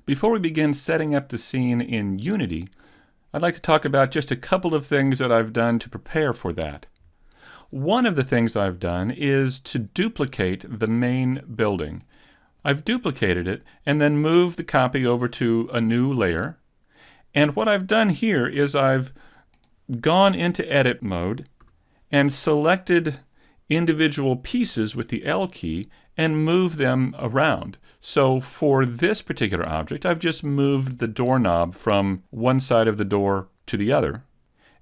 Before we begin setting up the scene in Unity, I'd like to talk about just a couple of things that I've done to prepare for that. One of the things I've done is to duplicate the main building. I've duplicated it and then moved the copy over to a new layer. And what I've done here is I've gone into edit mode and selected individual pieces with the L key and moved them around. So for this particular object, I've just moved the doorknob from one side of the door to the other.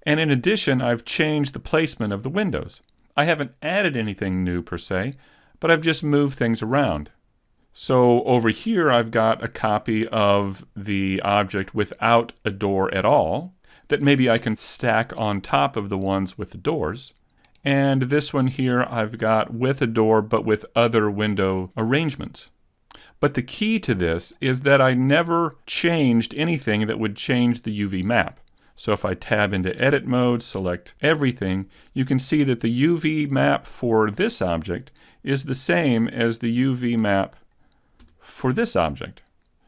And in addition, I've changed the placement of the windows. I haven't added anything new per se, but I've just moved things around. So over here, I've got a copy of the object without a door at all that maybe I can stack on top of the ones with the doors. And this one here I've got with a door but with other window arrangements. But the key to this is that I never changed anything that would change the UV map. So if I tab into edit mode, select everything, you can see that the UV map for this object is the same as the UV map for this object.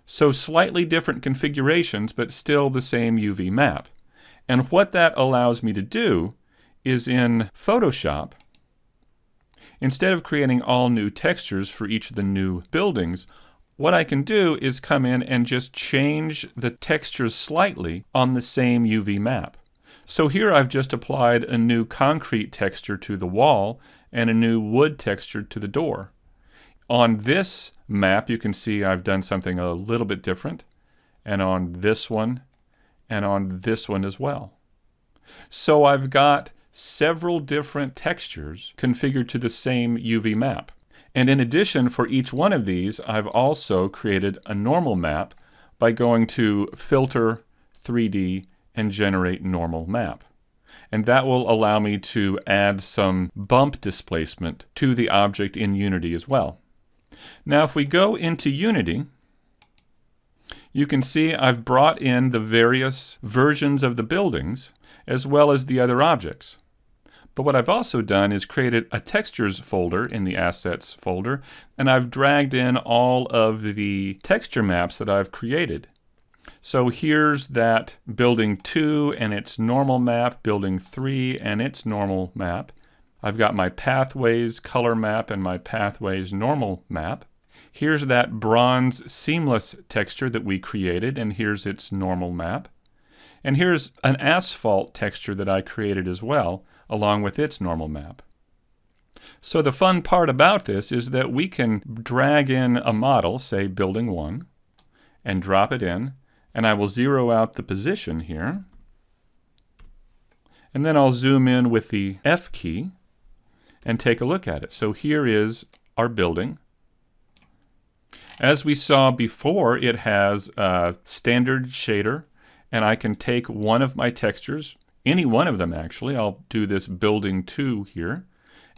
So slightly different configurations, but still the same UV map. And what that allows me to do is in Photoshop, instead of creating all new textures for each of the new buildings, what I can do is come in and just change the textures slightly on the same UV map. So here I've just applied a new concrete texture to the wall and a new wood texture to the door. On this map, you can see I've done something a little bit different, and on this one, and on this one as well. So I've got several different textures configured to the same UV map. And in addition, for each one of these, I've also created a normal map by going to Filter, 3D, and Generate Normal Map. And that will allow me to add some bump displacement to the object in Unity as well. Now if we go into Unity, you can see I've brought in the various versions of the buildings as well as the other objects. But what I've also done is created a textures folder in the assets folder, and I've dragged in all of the texture maps that I've created. So here's that building 2 and its normal map, building 3 and its normal map. I've got my pathways color map and my pathways normal map. Here's that bronze seamless texture that we created, and here's its normal map. And here's an asphalt texture that I created as well, along with its normal map. So the fun part about this is that we can drag in a model, say building 1, and drop it in, and I will zero out the position here. And then I'll zoom in with the F key and take a look at it. So here is our building. As we saw before, it has a standard shader, and I can take one of my textures, any one of them actually. I'll do this building 2 here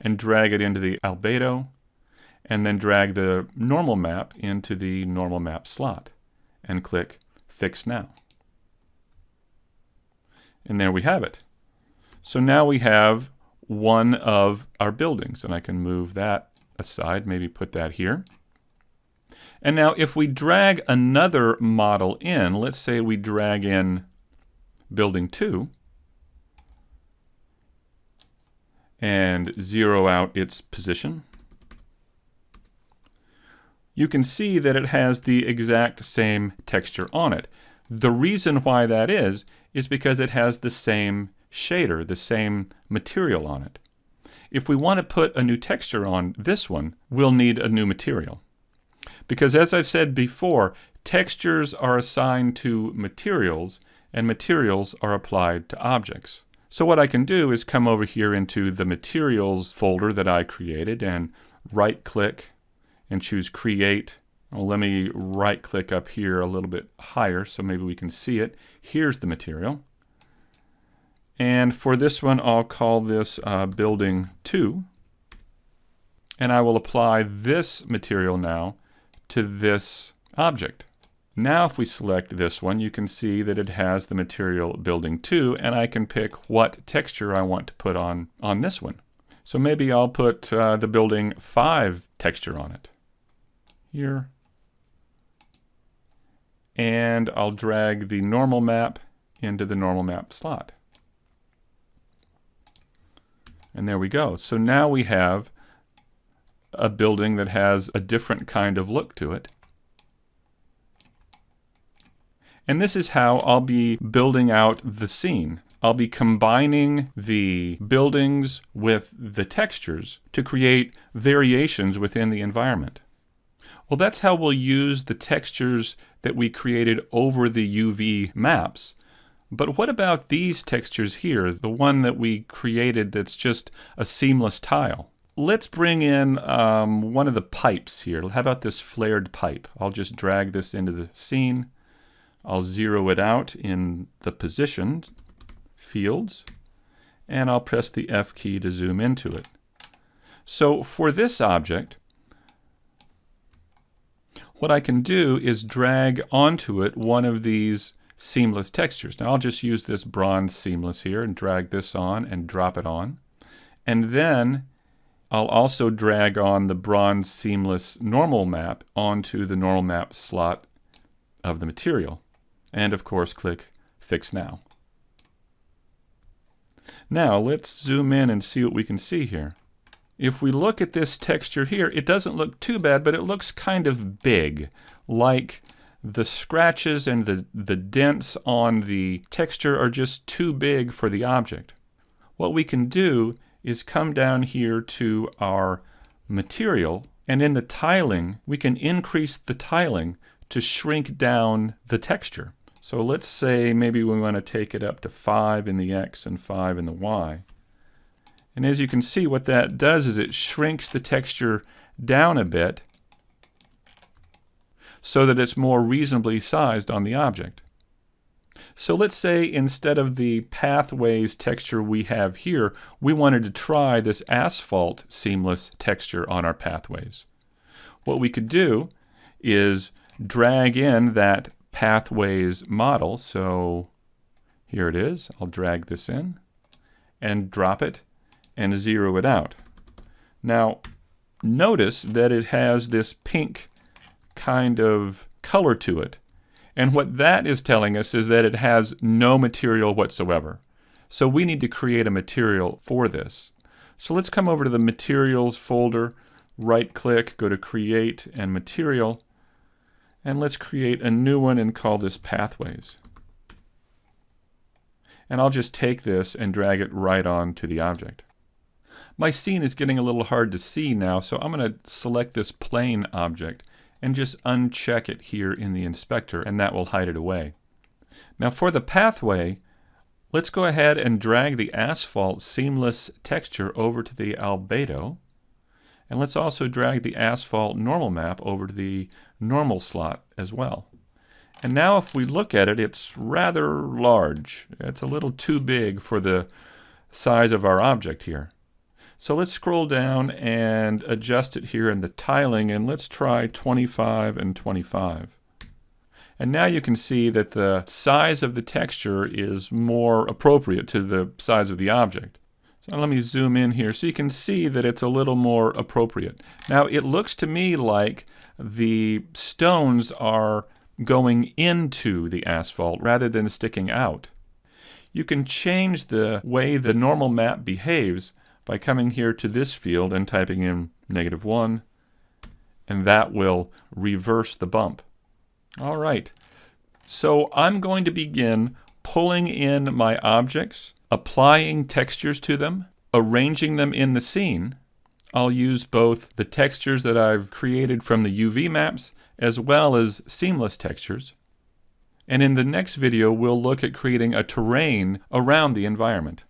and drag it into the albedo, and then drag the normal map into the normal map slot and click Fix Now. And there we have it. So now we have one of our buildings, and I can move that aside, maybe put that here. And now if we drag another model in, let's say we drag in building 2 and zero out its position, you can see that it has the exact same texture on it. The reason why that is because it has the same shader, the same material on it. If we want to put a new texture on this one, we'll need a new material. Because as I've said before, textures are assigned to materials and materials are applied to objects. So what I can do is come over here into the materials folder that I created and right click and choose create. Well, let me right click up here a little bit higher so maybe we can see it. Here's the material. And for this one, I'll call this building 2. And I will apply this material now to this object. Now if we select this one, you can see that it has the material building 2, and I can pick what texture I want to put on this one. So maybe I'll put the building 5 texture on it. Here. and I'll drag the normal map into the normal map slot. And there we go. So now we have a building that has a different kind of look to it. And this is how I'll be building out the scene. I'll be combining the buildings with the textures to create variations within the environment. Well, that's how we'll use the textures that we created over the UV maps. But what about these textures here, the one that we created that's just a seamless tile? Let's bring in one of the pipes here. How about this flared pipe? I'll just drag this into the scene. I'll zero it out in the position fields, and I'll press the F key to zoom into it. So for this object, what I can do is drag onto it one of these seamless textures. Now I'll just use this bronze seamless here and drag this on and drop it on. And then I'll also drag on the bronze seamless normal map onto the normal map slot of the material. And of course click Fix Now. Now let's zoom in and see what we can see here. If we look at this texture here, it doesn't look too bad, but it looks kind of big, like the scratches and the dents on the texture are just too big for the object. What we can do is come down here to our material, and in the tiling, we can increase the tiling to shrink down the texture. So let's say maybe we want to take it up to 5 in the X and 5 in the Y. And as you can see, what that does is it shrinks the texture down a bit so that it's more reasonably sized on the object. So let's say instead of the pathways texture we have here, we wanted to try this asphalt seamless texture on our pathways. What we could do is drag in that pathways model. So here it is. I'll drag this in and drop it and zero it out. Now notice that it has this pink kind of color to it. And what that is telling us is that it has no material whatsoever. So we need to create a material for this. So let's come over to the Materials folder, right click, go to Create and Material, and let's create a new one and call this Pathways. And I'll just take this and drag it right on to the object. My scene is getting a little hard to see now, so I'm going to select this plane object and just uncheck it here in the inspector, and that will hide it away. Now for the pathway, let's go ahead and drag the asphalt seamless texture over to the albedo, and let's also drag the asphalt normal map over to the normal slot as well. And now if we look at it, it's rather large. It's a little too big for the size of our object here. So let's scroll down and adjust it here in the tiling, and let's try 25 and 25. And now you can see that the size of the texture is more appropriate to the size of the object. So let me zoom in here so you can see that it's a little more appropriate. Now it looks to me like the stones are going into the asphalt rather than sticking out. You can change the way the normal map behaves by coming here to this field and typing in -1, and that will reverse the bump. All right, so I'm going to begin pulling in my objects, applying textures to them, arranging them in the scene. I'll use both the textures that I've created from the UV maps as well as seamless textures. And in the next video, we'll look at creating a terrain around the environment.